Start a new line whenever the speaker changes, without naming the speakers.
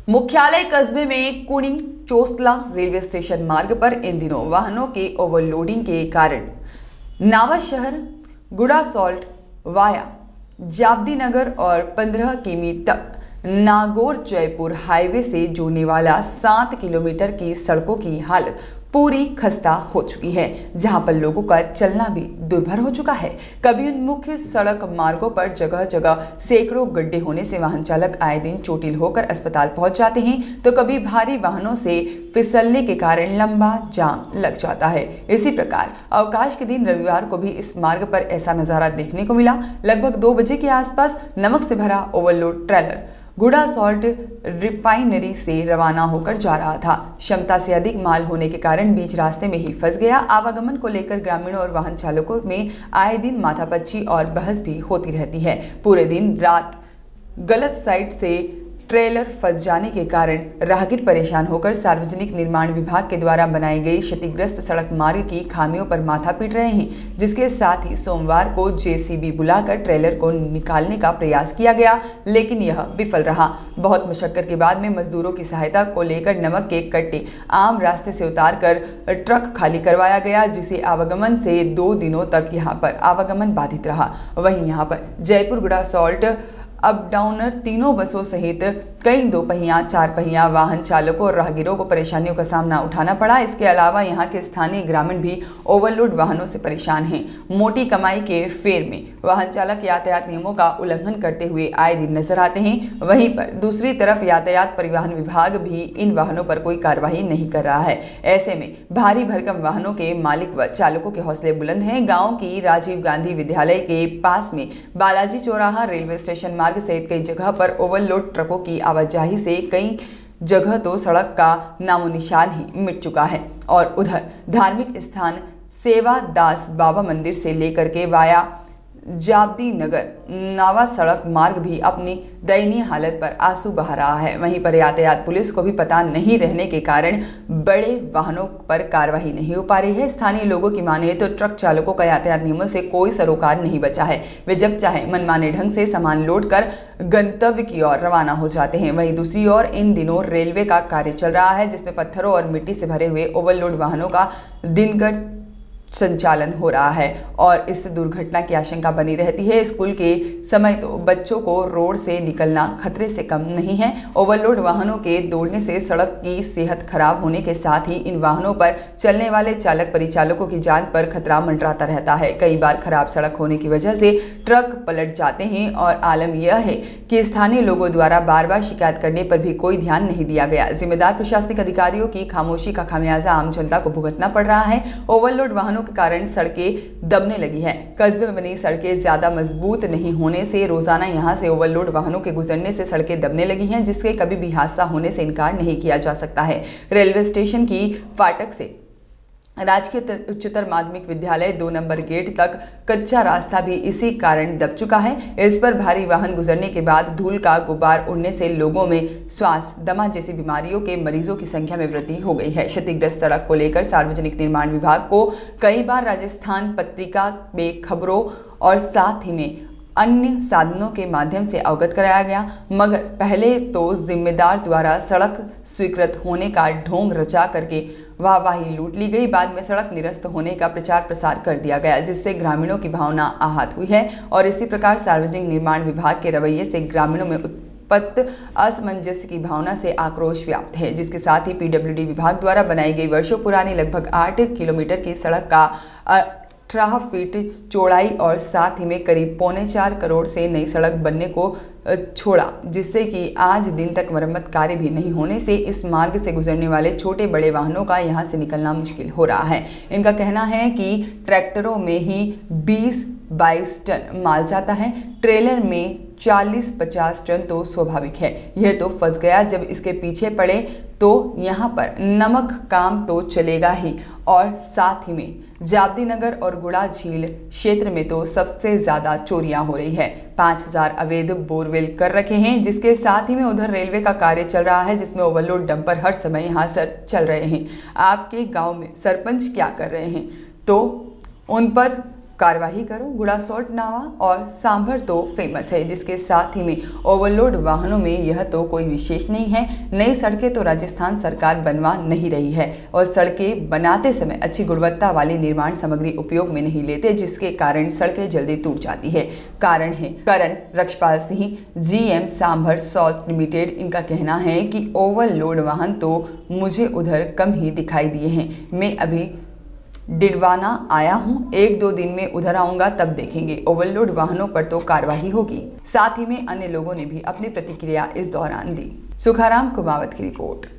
मुख्यालय कस्बे में कुनिंग चोसला रेलवे स्टेशन मार्ग पर इन दिनों वाहनों के ओवरलोडिंग के कारण नावा शहर गुड़ा सॉल्ट वाया जाबदी नगर और 15 किमी तक नागौर जयपुर हाईवे से जोड़ने वाला 7 किलोमीटर की सड़कों की हालत पूरी खस्ता हो चुकी है, जहां पर लोगों का चलना भी दुर्भर हो चुका है। कभी उन मुख्य सड़क मार्गों पर जगह जगह सैकड़ों गड्ढे होने से वाहन चालक आए दिन चोटिल होकर अस्पताल पहुंच जाते हैं, तो कभी भारी वाहनों से फिसलने के कारण लंबा जाम लग जाता है। इसी प्रकार अवकाश के दिन रविवार को भी इस मार्ग पर ऐसा नजारा देखने को मिला। लगभग 2 बजे के आसपास नमक से भरा ओवरलोड ट्रेलर गुड़ा सॉल्ट रिफाइनरी से रवाना होकर जा रहा था। क्षमता से अधिक माल होने के कारण बीच रास्ते में ही फंस गया। आवागमन को लेकर ग्रामीणों और वाहन चालकों में आए दिन माथापच्ची और बहस भी होती रहती है। पूरे दिन रात गलत साइड से ट्रेलर फंस जाने के कारण राहगीर परेशान होकर सार्वजनिक निर्माण विभाग के द्वारा बनाई गई क्षतिग्रस्त सड़क मार्ग की खामियों पर माथा पीट रहे हैं, जिसके साथ ही सोमवार को जेसीबी बुलाकर ट्रेलर को निकालने का प्रयास किया गया, लेकिन यह विफल रहा। बहुत मशक्कत के बाद में मजदूरों की सहायता को लेकर नमक के कट्टे आम रास्ते से उतारकर ट्रक खाली करवाया गया, जिसे आवागमन से 2 दिनों तक यहाँ पर आवागमन बाधित रहा। वहीं यहाँ पर जयपुर गुड़ा सॉल्ट अप डाउनर तीनों बसों सहित कई 2 पहिया 4 पहिया वाहन चालकों और राहगीरों को परेशानियों का सामना उठाना पड़ा। इसके अलावा यहाँ के स्थानीय ग्रामीण भी ओवरलोड वाहनों से परेशान हैं। मोटी कमाई के फेर में वाहन चालक यातायात नियमों का उल्लंघन करते हुए आए दिन नजर आते हैं। वहीं पर दूसरी तरफ यातायात परिवहन विभाग भी इन वाहनों पर कोई कार्रवाई नहीं कर रहा है। ऐसे में भारी भरकम वाहनों के मालिक व चालकों के हौसले बुलंद हैं। गाँव की राजीव गांधी विद्यालय के पास में बालाजी चौराहा रेलवे स्टेशन मार्ग सहित कई जगह पर ओवरलोड ट्रकों की आवाजाही से कई जगह तो सड़क का नामो निशान ही मिट चुका है। और उधर धार्मिक स्थान सेवा दास बाबा मंदिर से लेकर के वाया जाबदी नगर नावा सड़क मार्ग भी अपनी दयनीय हालत पर आंसू बहा रहा है। वहीं पर यातायात पुलिस को भी पता नहीं रहने के कारण बड़े वाहनों पर कार्रवाई नहीं हो पा रही है। स्थानीय लोगों की माने तो ट्रक चालकों का यातायात नियमों से कोई सरोकार नहीं बचा है। वे जब चाहे मनमाने ढंग से सामान लोड कर गंतव्य की ओर रवाना हो जाते हैं। वहीं दूसरी ओर इन दिनों रेलवे का कार्य चल रहा है, जिसमें पत्थरों और मिट्टी से भरे हुए ओवरलोड वाहनों का दिनकर संचालन हो रहा है और इससे दुर्घटना की आशंका बनी रहती है। स्कूल के समय तो बच्चों को रोड से निकलना खतरे से कम नहीं है। ओवरलोड वाहनों के दौड़ने से सड़क की सेहत खराब होने के साथ ही इन वाहनों पर चलने वाले चालक परिचालकों की जान पर खतरा मंडराता रहता है। कई बार खराब सड़क होने की वजह से ट्रक पलट जाते हैं और आलम यह है कि स्थानीय लोगों द्वारा बार बार शिकायत करने पर भी कोई ध्यान नहीं दिया गया। जिम्मेदार प्रशासनिक अधिकारियों की खामोशी का खामियाजा आम जनता को भुगतना पड़ रहा है। ओवरलोड वाहनों के कारण सड़कें दबने लगी हैं। कस्बे में बनी सड़कें ज्यादा मजबूत नहीं होने से रोजाना यहां से ओवरलोड वाहनों के गुजरने से सड़कें दबने लगी हैं, जिसके कभी भी हादसा होने से इनकार नहीं किया जा सकता है। रेलवे स्टेशन की फाटक से राजकीय उच्चतर माध्यमिक विद्यालय 2 नंबर गेट तक कच्चा रास्ता भी इसी कारण दब चुका है। इस पर भारी वाहन गुजरने के बाद धूल का गुबार उड़ने से लोगों में श्वास दमा जैसी बीमारियों के मरीजों की संख्या में वृद्धि हो गई है। क्षतिग्रस्त सड़क को लेकर सार्वजनिक निर्माण विभाग को कई बार राजस्थान पत्रिका में खबरों और साथ ही में अन्य साधनों के माध्यम से अवगत कराया गया, मगर पहले तो जिम्मेदार द्वारा सड़क स्वीकृत होने का ढोंग रचा करके वाहवाही लूट ली गई। बाद में सड़क निरस्त होने का प्रचार प्रसार कर दिया गया, जिससे ग्रामीणों की भावना आहत हुई है। और इसी प्रकार सार्वजनिक निर्माण विभाग के रवैये से ग्रामीणों में उत्पन्न असमंजस्य की भावना से आक्रोश व्याप्त है, जिसके साथ ही पीडब्ल्यूडी विभाग द्वारा बनाई गई वर्षों पुरानी लगभग 8 किलोमीटर की सड़क का 18 फीट चौड़ाई और साथ ही में करीब 4.25 करोड़ से नई सड़क बनने को छोड़ा, जिससे कि आज दिन तक मरम्मत कार्य भी नहीं होने से इस मार्ग से गुजरने वाले छोटे बड़े वाहनों का यहां से निकलना मुश्किल हो रहा है। इनका कहना है कि ट्रैक्टरों में ही 20-22 टन माल जाता है, ट्रेलर में 40-50 टन तो स्वाभाविक है। यह तो फंस गया, जब इसके पीछे पड़े तो यहाँ पर नमक काम तो चलेगा ही, और साथ ही में जाबदी नगर और गुड़ा झील क्षेत्र में तो सबसे ज्यादा चोरियां हो रही है। 5000 अवैध बोरवेल कर रखे हैं, जिसके साथ ही में उधर रेलवे का कार्य चल रहा है, जिसमें ओवरलोड डंपर हर समय यहाँ सर चल रहे हैं। आपके गांव में सरपंच क्या कर रहे हैं, तो उन पर कार्रवाई करो। गुड़ा सॉल्ट, नावा और सांभर तो फेमस है, जिसके साथ ही में ओवरलोड वाहनों में यह तो कोई विशेष नहीं है। नई सड़कें तो राजस्थान सरकार बनवा नहीं रही है और सड़कें बनाते समय अच्छी गुणवत्ता वाली निर्माण सामग्री उपयोग में नहीं लेते, जिसके कारण सड़कें जल्दी टूट जाती है। कारण है Karan Rakshpal Singh, GM Sambhar Salt Limited. इनका कहना है कि ओवरलोड वाहन तो मुझे उधर कम ही दिखाई दिए हैं। मैं अभी डिडवाना आया हूं, 1-2 दिन में उधर आऊंगा, तब देखेंगे। ओवरलोड वाहनों पर तो कार्रवाई होगी। साथ ही में अन्य लोगों ने भी अपनी प्रतिक्रिया इस दौरान दी। सुखाराम कुमावत की रिपोर्ट।